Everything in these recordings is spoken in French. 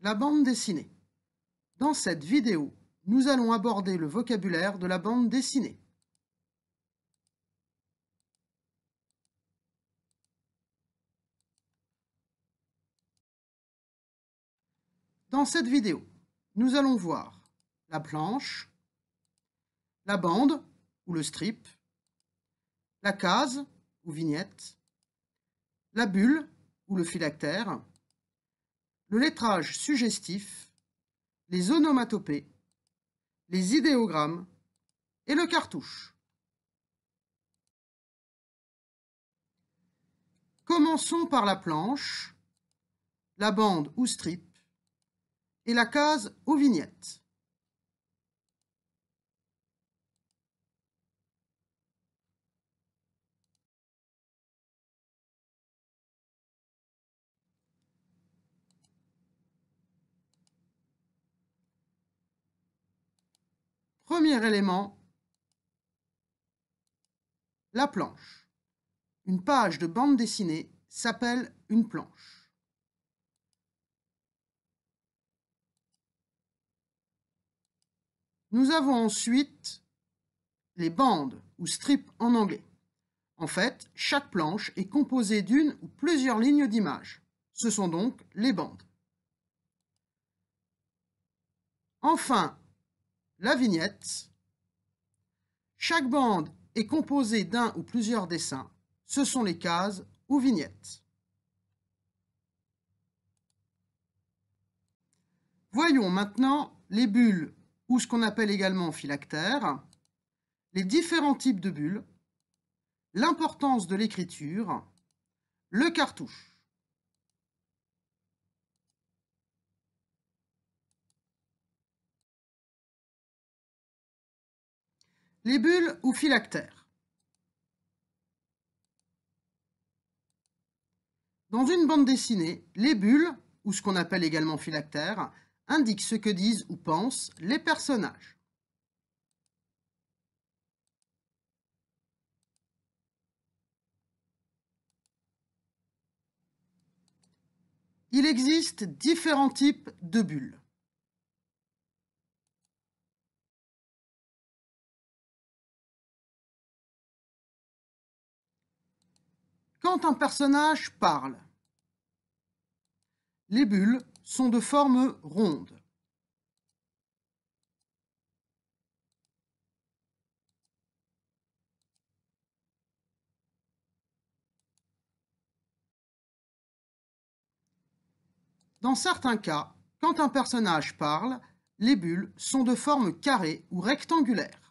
La bande dessinée. Dans cette vidéo, nous allons aborder le vocabulaire de la bande dessinée. Dans cette vidéo, nous allons voir la planche, la bande ou le strip, la case ou vignette, la bulle ou le phylactère, le lettrage suggestif, les onomatopées, les idéogrammes et le cartouche. Commençons par la planche, la bande ou strip et la case ou vignette. Premier élément, la planche. Une page de bande dessinée s'appelle une planche. Nous avons ensuite les bandes ou strips en anglais. En fait, chaque planche est composée d'une ou plusieurs lignes d'images. Ce sont donc les bandes. Enfin, la vignette. Chaque bande est composée d'un ou plusieurs dessins. Ce sont les cases ou vignettes. Voyons maintenant les bulles ou ce qu'on appelle également phylactères, les différents types de bulles, l'importance de l'écriture, le cartouche. Les bulles ou phylactères. Dans une bande dessinée, les bulles, ou ce qu'on appelle également phylactères, indiquent ce que disent ou pensent les personnages. Il existe différents types de bulles. Quand un personnage parle, les bulles sont de forme ronde. Dans certains cas, quand un personnage parle, les bulles sont de forme carrée ou rectangulaire.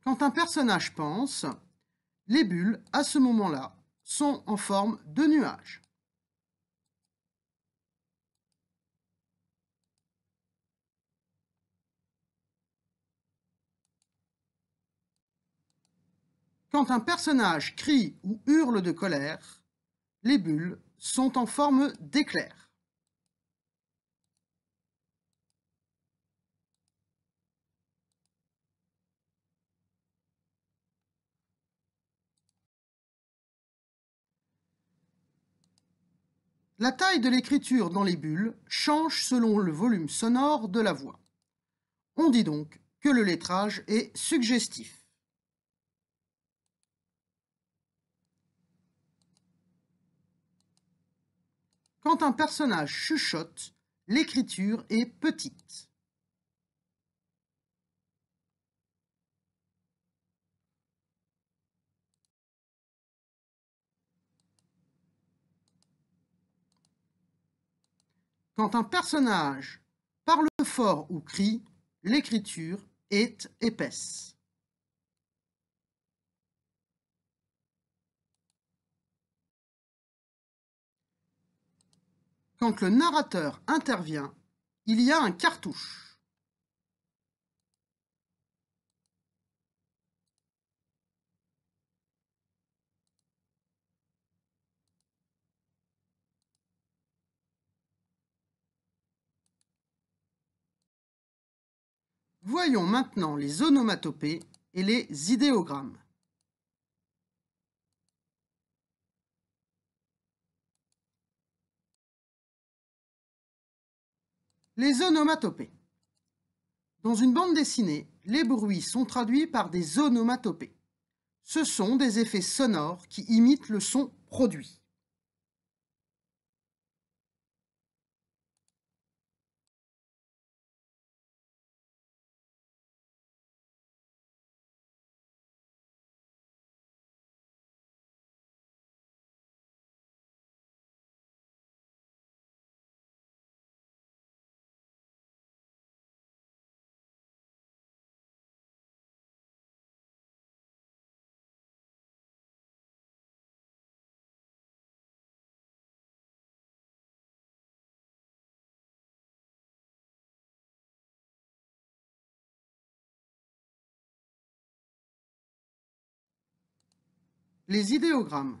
Quand un personnage pense, les bulles, à ce moment-là, sont en forme de nuage. Quand un personnage crie ou hurle de colère, les bulles sont en forme d'éclair. La taille de l'écriture dans les bulles change selon le volume sonore de la voix. On dit donc que le lettrage est suggestif. Quand un personnage chuchote, l'écriture est petite. Quand un personnage parle fort ou crie, l'écriture est épaisse. Quand le narrateur intervient, il y a un cartouche. Voyons maintenant les onomatopées et les idéogrammes. Les onomatopées. Dans une bande dessinée, les bruits sont traduits par des onomatopées. Ce sont des effets sonores qui imitent le son produit. Les idéogrammes.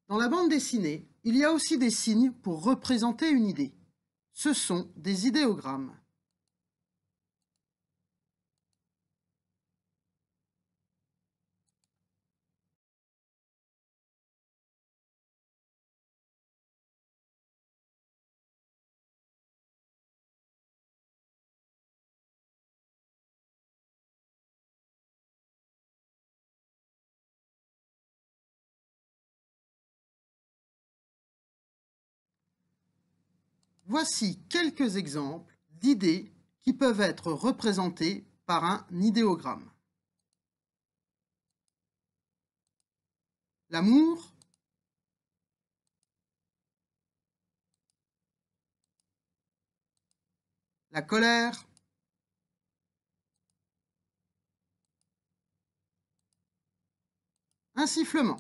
Dans la bande dessinée, il y a aussi des signes pour représenter une idée. Ce sont des idéogrammes. Voici quelques exemples d'idées qui peuvent être représentées par un idéogramme. L'amour, la colère, un sifflement.